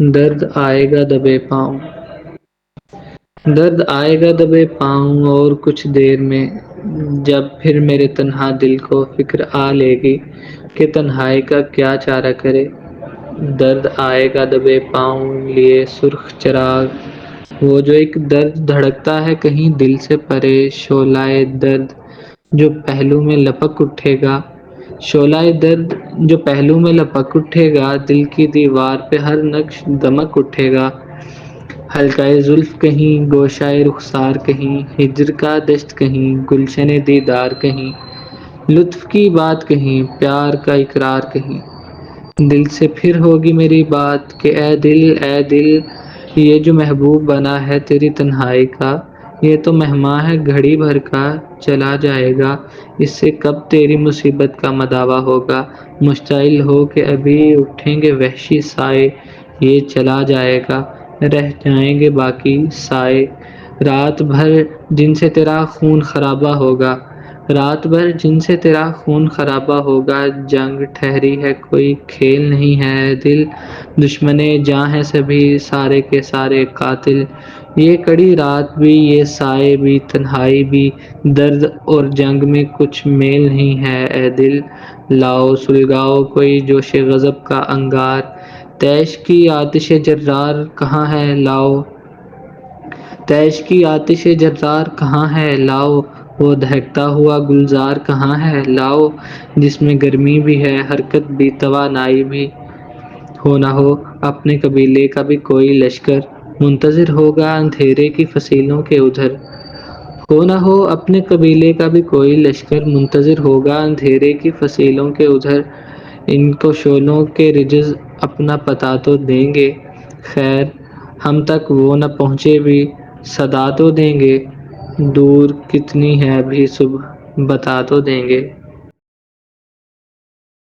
درد آئے گا دبے پاؤں، درد آئے گا دبے پاؤں اور کچھ دیر میں، جب پھر میرے تنہا دل کو فکر آ لے گی کہ تنہائی کا کیا چارہ کرے۔ درد آئے گا دبے پاؤں لیے سرخ چراغ، وہ جو ایک درد دھڑکتا ہے کہیں دل سے پرے، شعلہ درد جو پہلو میں لپک اٹھے گا، شعلہ درد جو پہلو میں لپک اٹھے گا، دل کی دیوار پہ ہر نقش دمک اٹھے گا۔ حلقۂ زلف کہیں، گوشۂ رخسار کہیں، ہجر کا دشت کہیں، گلشن دیدار کہیں، لطف کی بات کہیں، پیار کا اقرار کہیں۔ دل سے پھر ہوگی میری بات کہ اے دل، یہ جو محبوب بنا ہے تیری تنہائی کا، یہ تو مہماں ہے گھڑی بھر کا، چلا جائے گا، اس سے کب تیری مصیبت کا مداوا ہوگا۔ مشتعل ہو کہ ابھی اٹھیں گے وحشی سائے، یہ چلا جائے گا، رہ جائیں گے باقی سائے۔ رات بھر جن سے تیرا خون خرابہ ہوگا، رات بھر جن سے تیرا خون خرابہ ہوگا، جنگ ٹھہری ہے کوئی کھیل نہیں ہے اے دل، دشمن جاں ہیں سبھی سارے کے سارے قاتل۔ یہ کڑی رات بھی، یہ سائے بھی، تنہائی بھی، درد اور جنگ میں کچھ میل نہیں ہے اے دل۔ لاؤ سلگاؤ کوئی جوش غضب کا انگار، طیش کی آتش جرار کہاں ہے لاؤ، طیش کی آتش جرار کہاں ہے لاؤ، وہ دہکتا ہوا گلزار کہاں ہے لاؤ، جس میں گرمی بھی ہے حرکت بھی توانائی بھی۔ ہو نہ ہو اپنے قبیلے کا بھی کوئی لشکر، منتظر ہوگا اندھیرے کی فصیلوں کے ادھر۔ ہو نہ ہو اپنے قبیلے کا بھی کوئی لشکر، منتظر ہوگا اندھیرے کی فصیلوں کے ادھر۔ ان کو شعلوں کے رجز اپنا پتہ تو دیں گے، خیر ہم تک وہ نہ پہنچے بھی صدا تو دیں گے، دور کتنی ہے ابھی صبح بتا تو دیں گے۔